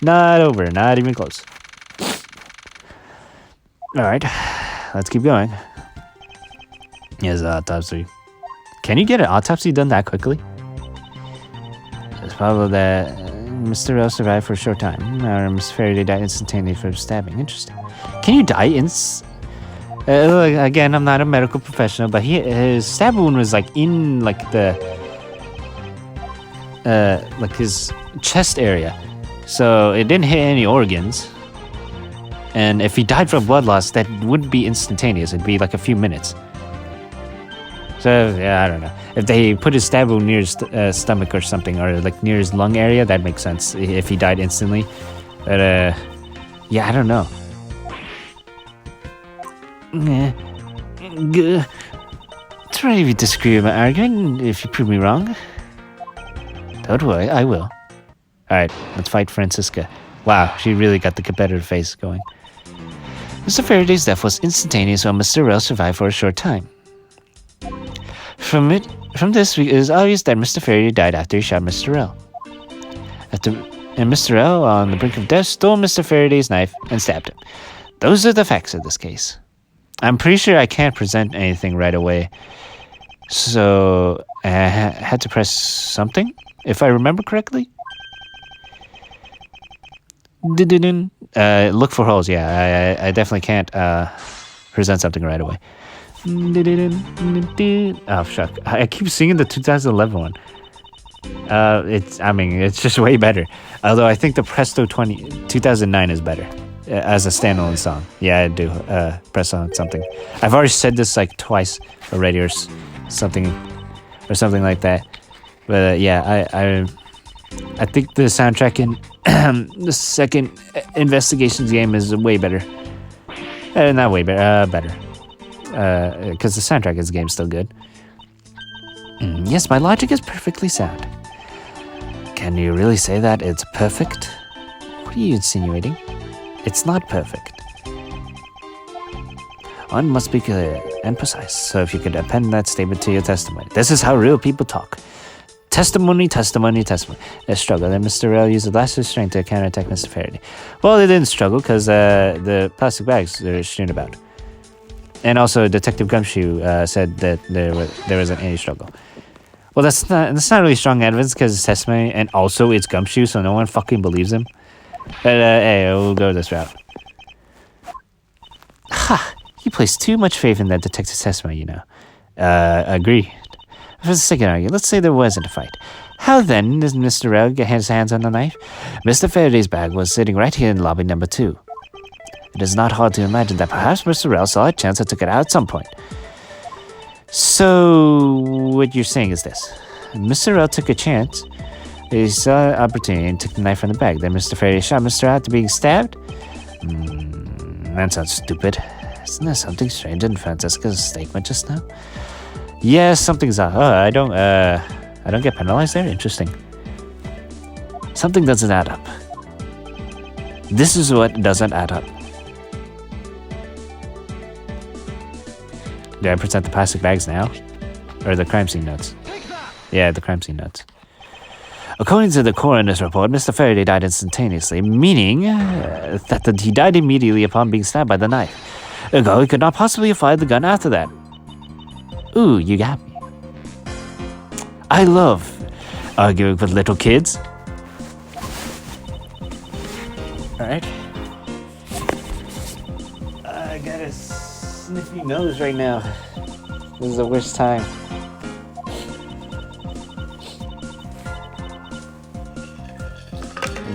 not over, not even close. Alright, let's keep going. Here's the autopsy. Can you get an autopsy done that quickly? It's probably that Mr. Rose survived for a short time. Miss Faraday died instantaneously from stabbing. Interesting. Can you die Again, I'm not a medical professional, but his stab wound was like in like the like his chest area, so it didn't hit any organs. And if he died from blood loss, that wouldn't be instantaneous. It'd be like a few minutes. So yeah, I don't know. If they put his stab wound near his stomach or something, or like near his lung area, that makes sense. If he died instantly, but yeah, I don't know. It's right if you disagree with my argument. If you prove me wrong, don't worry, I will. All right, let's fight Francisca. Wow, she really got the competitive face going. Mr. Faraday's death was instantaneous, while Mr. Rell survived for a short time. From this, it is obvious that Mr. Faraday died after he shot Mr. Rell. And Mr. Rell, on the brink of death, stole Mr. Faraday's knife and stabbed him. Those are the facts of this case. I'm pretty sure I can't present anything right away, so I had to press something, if I remember correctly. Look for holes. Yeah, I definitely can't present something right away. Oh fuck! I keep singing the 2011 one. It's just way better. Although I think the Presto 2009 is better as a standalone song. Yeah, I do press on something. I've already said this like twice already, or something like that. But yeah, I think the soundtrack in the second Investigations game is way better. Not way better, better. Because the soundtrack of the game is still good. Yes, my logic is perfectly sound. Can you really say that it's perfect? What are you insinuating? It's not perfect. One must be clear and precise, so if you could append that statement to your testimony. This is how real people talk. Testimony. A struggle. Then Mr. Rell used the last of his strength to counterattack Mr. Faraday. Well, they didn't struggle because the plastic bags were strewn about. And also, Detective Gumshoe said that there wasn't any struggle. Well, that's not really strong evidence because it's testimony, and also it's Gumshoe, so no one fucking believes him. But hey, we'll go this route. Ha! You place too much faith in that detective's testimony, you know. Agree. For the second argument, let's say there wasn't a fight. How then did Mr. Rell get his hands on the knife? Mr. Faraday's bag was sitting right here in lobby number 2. It is not hard to imagine that perhaps Mr. Rell saw a chance and took it out at some point. So, what you're saying is this. Mr. Rell took a chance. He saw an opportunity and took the knife from the bag. Then Mr. Faraday shot Mr. Rell after being stabbed? That sounds stupid. Isn't there something strange in Francisca's statement just now? Yeah, something's up. I don't get penalized there? Interesting. Something doesn't add up. This is what doesn't add up. Did I present the plastic bags now? Or the crime scene notes? Yeah, the crime scene notes. According to the coroner's report, Mr. Faraday died instantaneously, meaning that he died immediately upon being stabbed by the knife. Ergo, he could not possibly have fired the gun after that. Ooh, you got me. I love arguing with little kids. Alright. I got a sniffy nose right now. This is the worst time.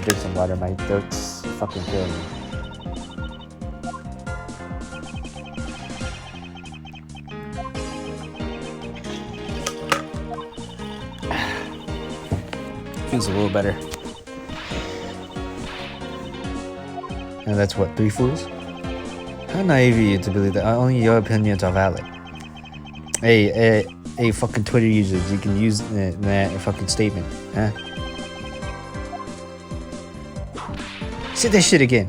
Drink some water, my throat's fucking killing me. Feels a little better. And that's what, 3 fools? How naive are you to believe that only your opinions are valid? Hey, fucking Twitter users, you can use that fucking statement, huh? Say that shit again.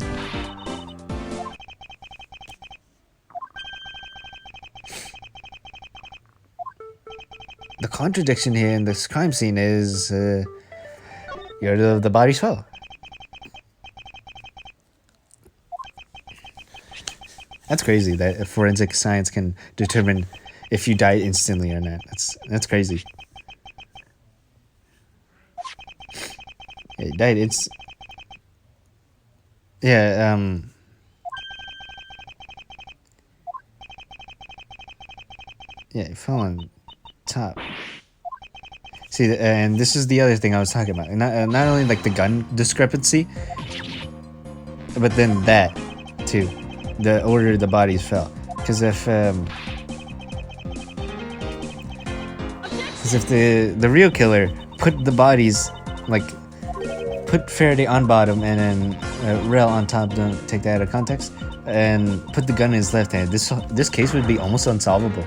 The contradiction here in this crime scene is the body's fell. That's crazy that forensic science can determine if you died instantly or not. That's crazy. It died. Yeah, he fell on top. See, and this is the other thing I was talking about. Not only like the gun discrepancy, but then that too, the order the bodies fell. Because if the real killer put the bodies, like put Faraday on bottom and then Rel on top, don't take that out of context, and put the gun in his left hand, this case would be almost unsolvable.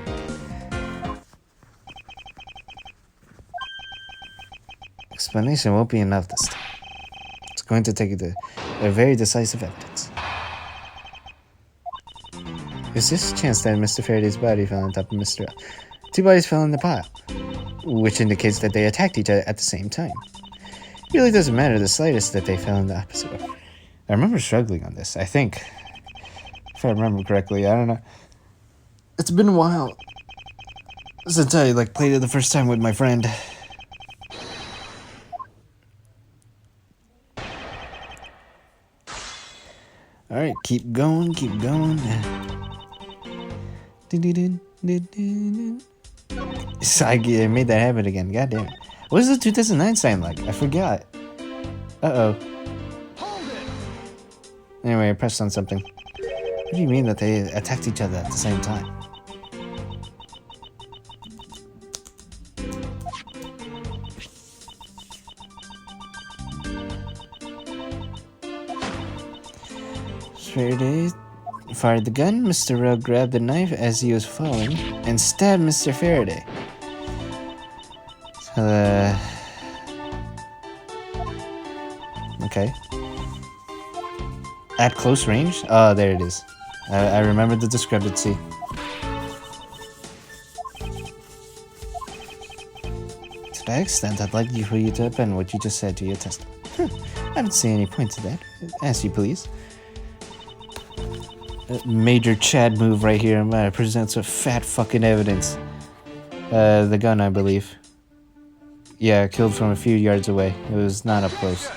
Explanation won't be enough this time. It's going to take a very decisive evidence. There's this chance that Mr. Faraday's body fell on top of Mr. L. Two bodies fell in the pile, which indicates that they attacked each other at the same time. It really doesn't matter the slightest that they fell in the opposite order. I remember struggling on this, I think. If I remember correctly, I don't know. It's been a while since I played it the first time with my friend. Alright, keep going, keep going. So I made that happen again, goddamn. What does the 2009 sound like? I forgot. Uh-oh. Anyway, I pressed on something. What do you mean that they attacked each other at the same time? Faraday fired the gun. Mr. Rugg grabbed the knife as he was falling and stabbed Mr. Faraday. Okay. At close range? Oh, there it is. I remember the discrepancy. To that extent, I'd like for you to append what you just said to your testimony. I don't see any point to that. As you please. Major Chad move right here. Presents a fat fucking evidence. The gun, I believe. Yeah, killed from a few yards away. It was not up close.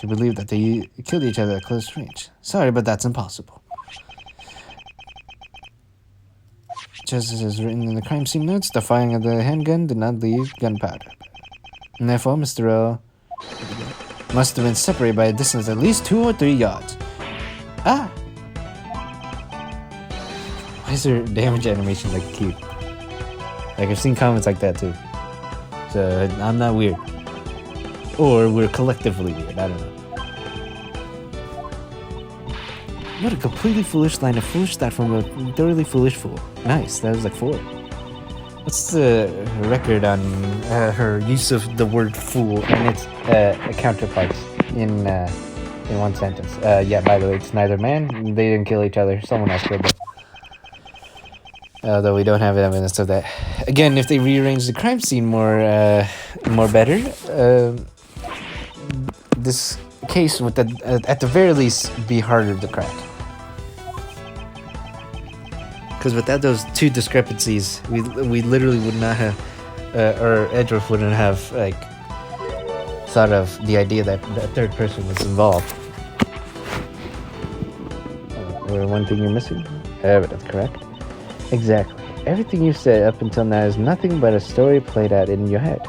You believe that they killed each other at close range. Sorry, but that's impossible. Just as is written in the crime scene notes, the firing of the handgun did not leave gunpowder. And therefore, Mr. O must have been separated by a distance at least 2 or 3 yards. Ah! Why is their damage animation cute? I've seen comments like that too. So I'm not weird. Or we're collectively weird, I don't know. What a completely foolish line of foolish thought from a thoroughly foolish fool. Nice, that was 4. What's the record on her use of the word fool and its counterparts in one sentence? Yeah, by the way, it's neither man. They didn't kill each other. Someone else killed them. Though we don't have evidence of that. Again, if they rearrange the crime scene more better, this case would at the very least be harder to crack. Because without those 2 discrepancies, we literally would not have, or Edgeworth wouldn't have thought of the idea that a third person was involved. One thing you're missing? Evidence, correct? Exactly. Everything you've said up until now is nothing but a story played out in your head.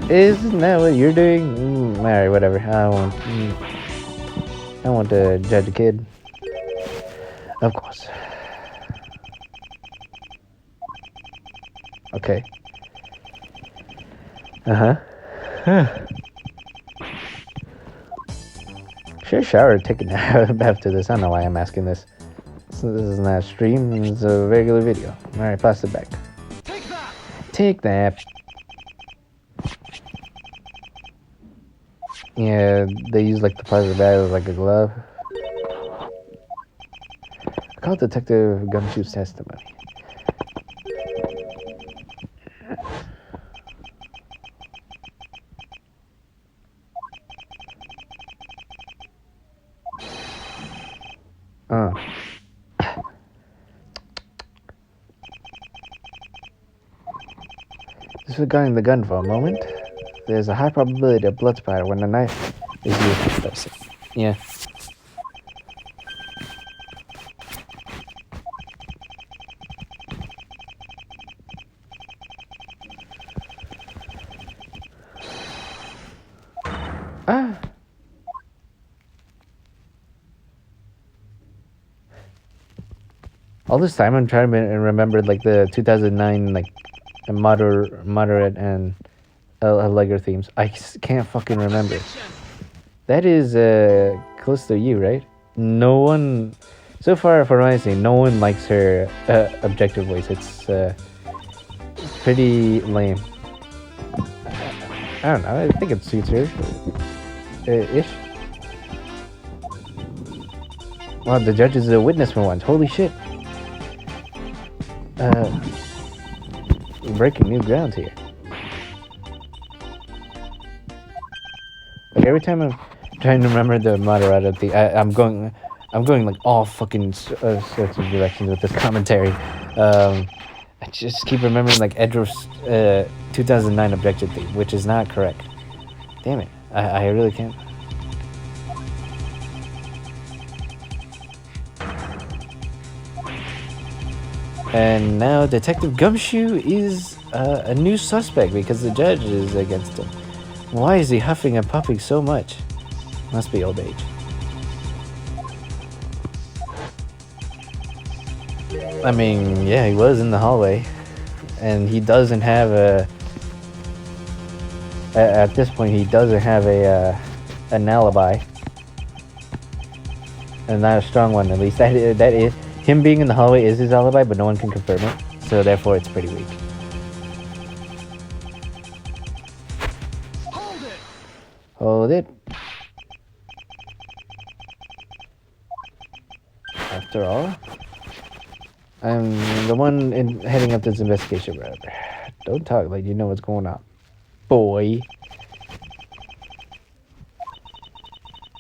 Isn't that what you're doing? Alright, whatever. I want to judge a kid. Of course. Okay. Should I shower or take a nap after this? I don't know why I'm asking this. So this is not a stream, it's a regular video. Alright, pass it back. Take that. Yeah, they use the part of the bag as a glove. I called Detective Gumshoe's testimony. Disregarding the gun for a moment, there's a high probability of blood splatter when the knife is used. Yeah. All this time I'm trying to remember like the 2009 like moderate and Allegro themes. I can't fucking remember. That is close to you, right? No one, so far from what I see, no one likes her objective voice. It's pretty lame. I don't know. I think it suits her, ish. Wow, the judge is a witness for once. Holy shit. Breaking new ground here. Like every time I'm trying to remember the moderato theme, I'm going like all fucking sorts of directions with this commentary. I just keep remembering like Edgeworth's 2009 objective theme, which is not correct. Damn it, I really can't. And now Detective Gumshoe is a new suspect because the judge is against him. Why is he huffing and puffing so much? Must be old age. I mean, yeah, he was in the hallway, and he doesn't have a. At this point, he doesn't have an alibi, and not a strong one. At least that is him being in the hallway is his alibi, but no one can confirm it. So therefore, it's pretty weak. Hold it. After all, I'm the one heading up this investigation road. Don't talk like you know what's going on, boy.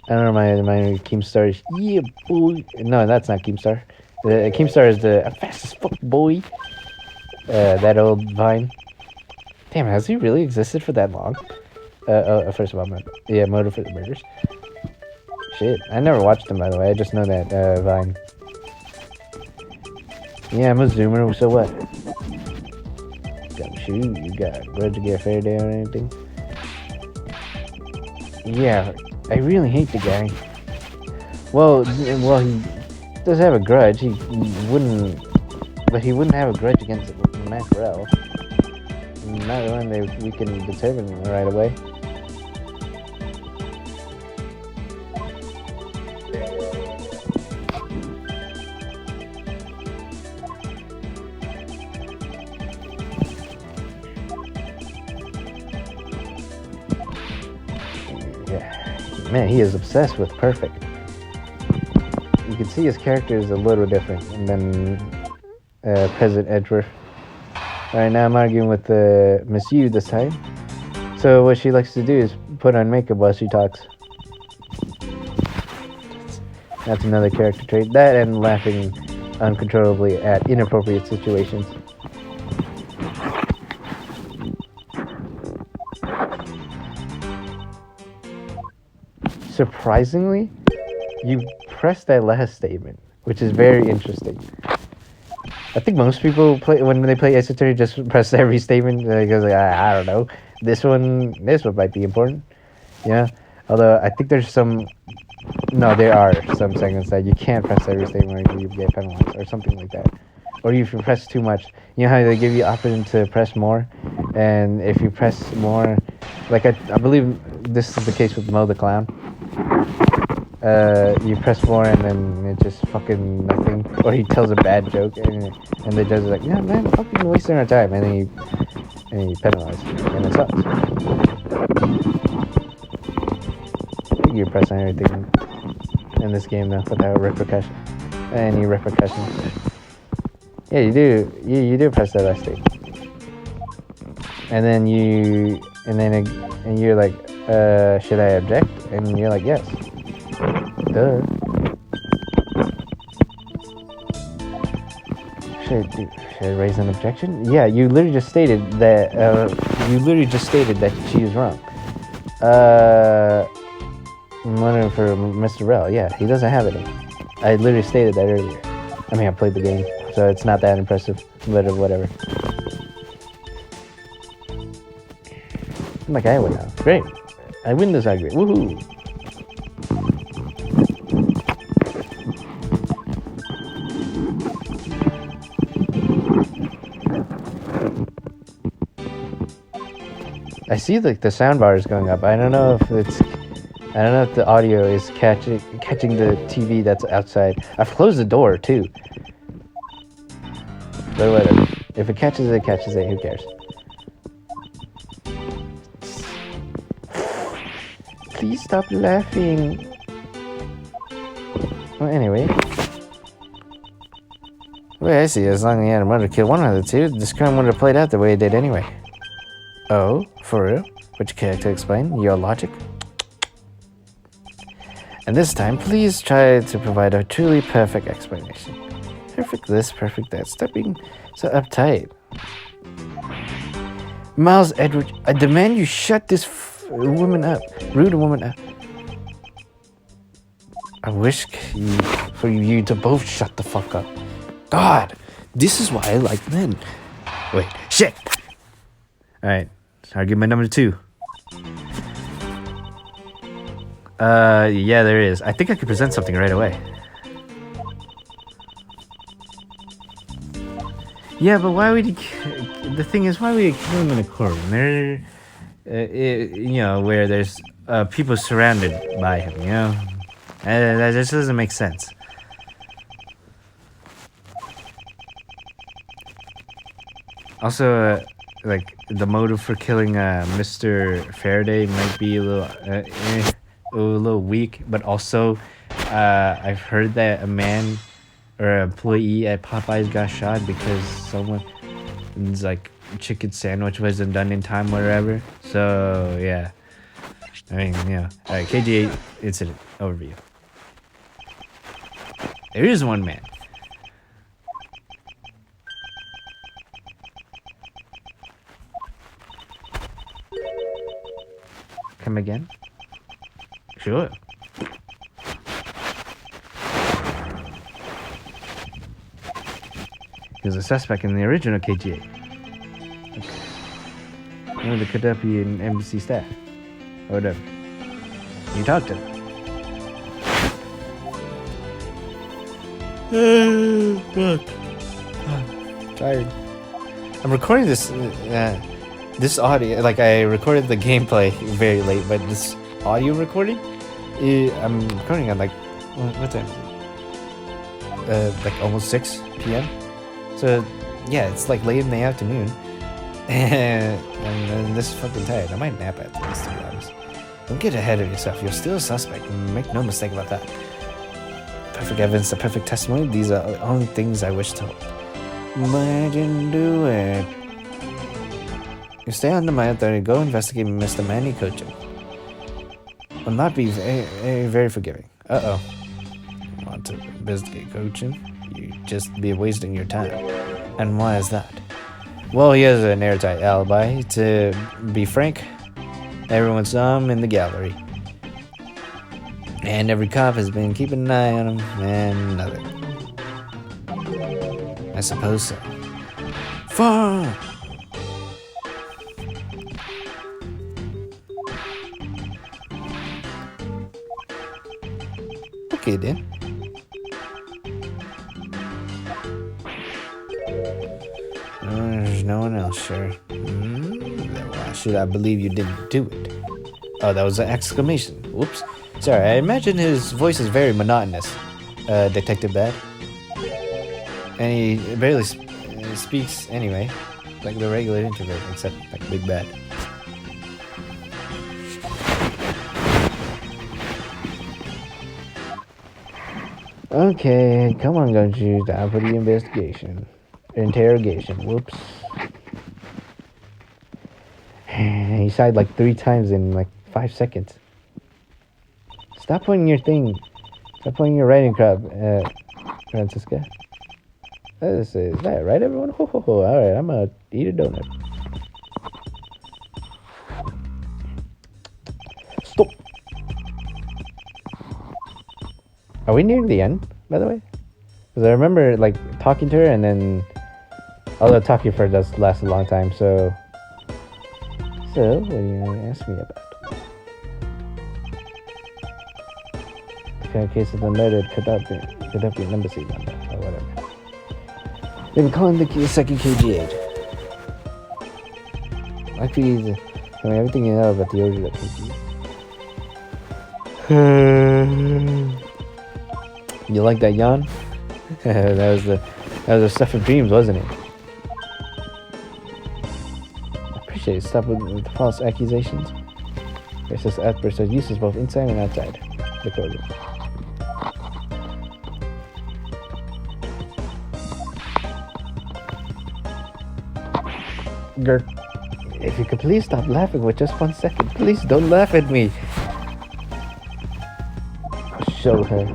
I don't know my Keemstar is, yeah, boy. No, that's not Keemstar. The Keemstar is the fast as fuck, boy. That old Vine. Damn, has he really existed for that long? First of all, yeah, Motive for the Murders. Shit, I never watched him, by the way. I just know that Vine. Yeah, I'm a zoomer, so what? Gumshoe, you got a grudge to get a fair day or anything? Yeah, I really hate the guy. Well, he does have a grudge. He wouldn't have a grudge against Mackerel. Not one that we can determine right away. Yeah, man, he is obsessed with perfect. You can see his character is a little different than President Edgeworth. Alright, now I'm arguing with Miss Yu this time. So what she likes to do is put on makeup while she talks. That's another character trait. That and laughing uncontrollably at inappropriate situations. Surprisingly, you press that last statement, which is very interesting. I think most people when they play Ace Attorney just press every statement because like, I don't know. This one might be important. Yeah. Although I think there's some. No, there are some segments that you can't press every statement or you get penalized or something like that. Or if you press too much, you know how they give you option to press more, and if you press more, like I believe this is the case with Mo the Clown. You press more and then it's just fucking nothing, or he tells a bad joke and the judge is like, yeah man, fucking wasting our time, and then he penalized, and it sucks. I think you press on everything in this game though without repercussion. Any repercussions. Yeah, you do. You do press that last thing, and then you're like, should I object? And you're like, yes. Duh. Should I raise an objection? Yeah, you literally just stated that. She is wrong. I'm wondering for Mr. Rell. Yeah, he doesn't have any. I literally stated that earlier. I mean, I played the game, so it's not that impressive, but whatever. I'm like, I win now. Great. I win this argument. Woohoo! see like the sound bar is going up. I don't know if the audio is catching the TV that's outside. I've closed the door too. But whatever. If it catches it, who cares? Please stop laughing. Well, anyway. The way I see it, as long as he had a murder kill one of the two, this crime would have played out the way it did anyway. Oh, for real? Would you care to explain your logic? And this time, please try to provide a truly perfect explanation. Perfect this, perfect that. Stop being so uptight. Miles Edward, I demand you shut this rude woman up. I wish for you to both shut the fuck up. God, this is why I like men. Wait, shit! Alright, argument number 2. Yeah, there is. I think I could present something right away. Yeah, but why would he... The thing is, why would he kill him in a courtroom? There, where there's people surrounded by him, you know? That just doesn't make sense. Also, like, the motive for killing Mr. Faraday might be a little weak, but also, I've heard that a man or an employee at Popeyes got shot because someone's, like, chicken sandwich wasn't done in time, whatever. So, yeah. I mean, yeah. Alright, KG8 incident overview. There is one man. Come again? Sure. He was a suspect in the original KGA. One of the Kadapi and embassy staff. Or whatever. You talked to him. Tired. I'm recording this audio, like I recorded the gameplay very late, but this audio recording, I'm recording at like, what time is it? Like almost 6 p.m. So yeah, it's like late in the afternoon, and this is fucking tired. I might nap after this, to be honest. Don't get ahead of yourself. You're still a suspect. Make no mistake about that. Perfect evidence, the perfect testimony. These are the only things I wish to hope. But I didn't do it. You stay under my authority. Go investigate Mr. Manny Coaching. Will not be very, very forgiving. Uh-oh. Want to investigate Coaching? You just be wasting your time. And why is that? Well, he has an airtight alibi. To be frank, everyone saw him in the gallery. And every cop has been keeping an eye on him, and nothing. I suppose so. Fuck! Okay, then. There's no one else, sir. Why should I believe you didn't do it? Oh, that was an exclamation. Whoops. Sorry, I imagine his voice is very monotonous, Detective Bad. And he barely speaks anyway, like the regular introvert, except like Big Bad. Okay, come on, Gunju, time for the interrogation. Whoops. He sighed like 3 times in like 5 seconds. Stop pointing your writing crop, Francisca. Is that right, everyone? Ho, ho, ho. Alright, I'm gonna eat a donut. Stop! Are we near the end, by the way? Because I remember, like, talking to her, and then... Although talking for her does last a long time, so... So, what are you going to ask me about? The kind of case of the murdered Kadapi embassy number, or whatever. They've been calling the second KG8. Might be Tell me everything you know about the order of PG. You like that yawn? that was the stuff of dreams, wasn't it? I appreciate it. Stop with the false accusations. Racist outbursts are useless both inside and outside the courtroom. Grr. If you could please stop laughing for just 1 second. Please don't laugh at me. I'll show her.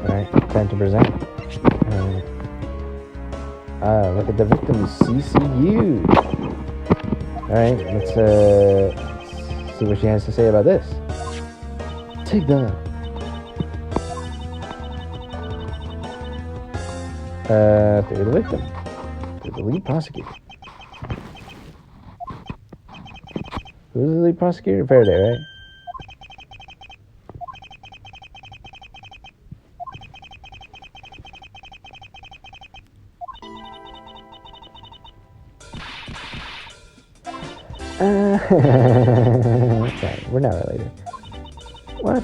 Alright, time to present. Look at the victim's CCU. Alright, let's see what she has to say about this. Take that. Through the victim. Through the lead prosecutor. Who's the lead prosecutor? Faraday, right? Sorry, we're not related. What?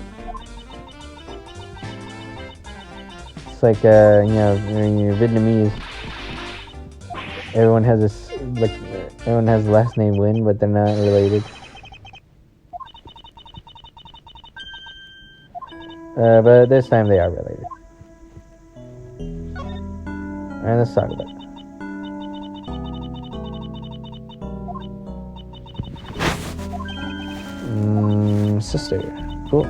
It's like, when you're Vietnamese, everyone has everyone has the last name Lin, but they're not related. But this time they are related. Alright, let's talk about it. Sister. Cool.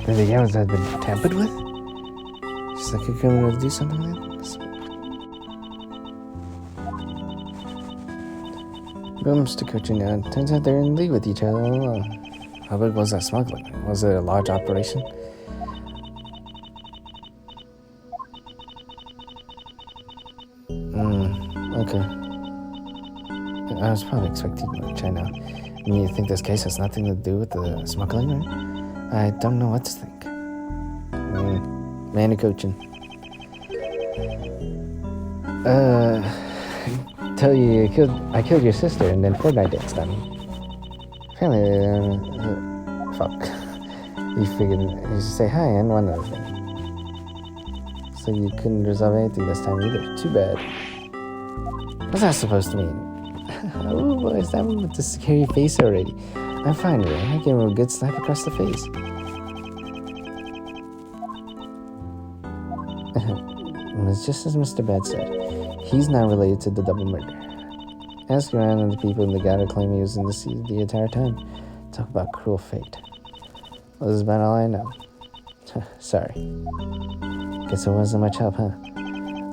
The yams has been tampered with? She's like, you're going to do something like this? Booms to coaching now. Turns out they're in league with each other. How big was that smuggling? Was it a large operation? Okay. I was probably expecting more China. You think this case has nothing to do with the smuggling, right? I don't know what to think. Man coaching. Tell you, I killed your sister and then Fortnite danced on me. Apparently, fuck. You figured you should say hi and one other thing. So you couldn't resolve anything this time either. Too bad. What's that supposed to mean? Oh boy, is that one with the scary face already? I'm fine, Ray. I gave him a good slap across the face. It's just as Mr. Bad said. He's not related to the double murder. Ask around and the people in the gutter claim he was in the sea the entire time. Talk about cruel fate. Well, this is about all I know. Sorry. Guess it wasn't much help, huh?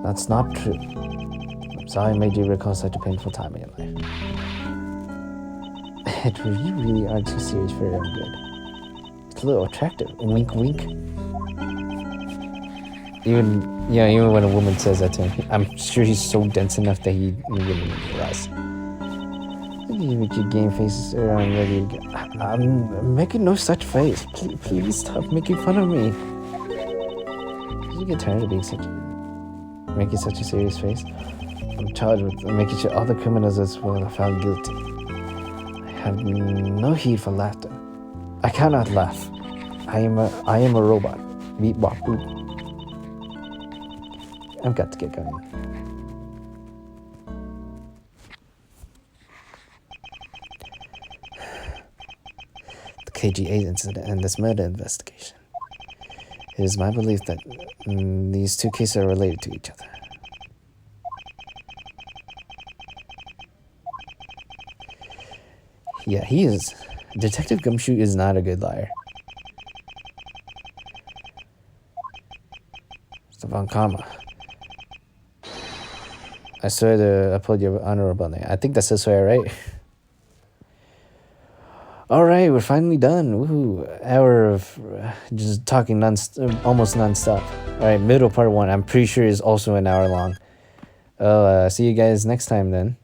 That's not true. I'm sorry I made you recall such a painful time in your life. Edgeworth, you really are too serious for your own good. It's a little attractive. Wink, wink. Even when a woman says that to him, I'm sure he's so dense enough that he wouldn't even realize. Look at you with your game faces around ready to go. I'm making no such face. Please stop making fun of me. Did you get tired of making such a serious face? I'm charged with making sure all the criminals as well are found guilty. I have no heed for laughter. I cannot laugh. I am a robot. Beep bop boop. I've got to get going. The KGA incident and this murder investigation. It is my belief that these two cases are related to each other. Yeah, he is. Detective Gumshoe is not a good liar. Stefan Karma. I swear to uphold your honorable name. I think that's this way, right? All right, we're finally done. Woohoo! Hour of just talking almost nonstop. All right, middle part one. I'm pretty sure is also an hour long. See you guys next time then.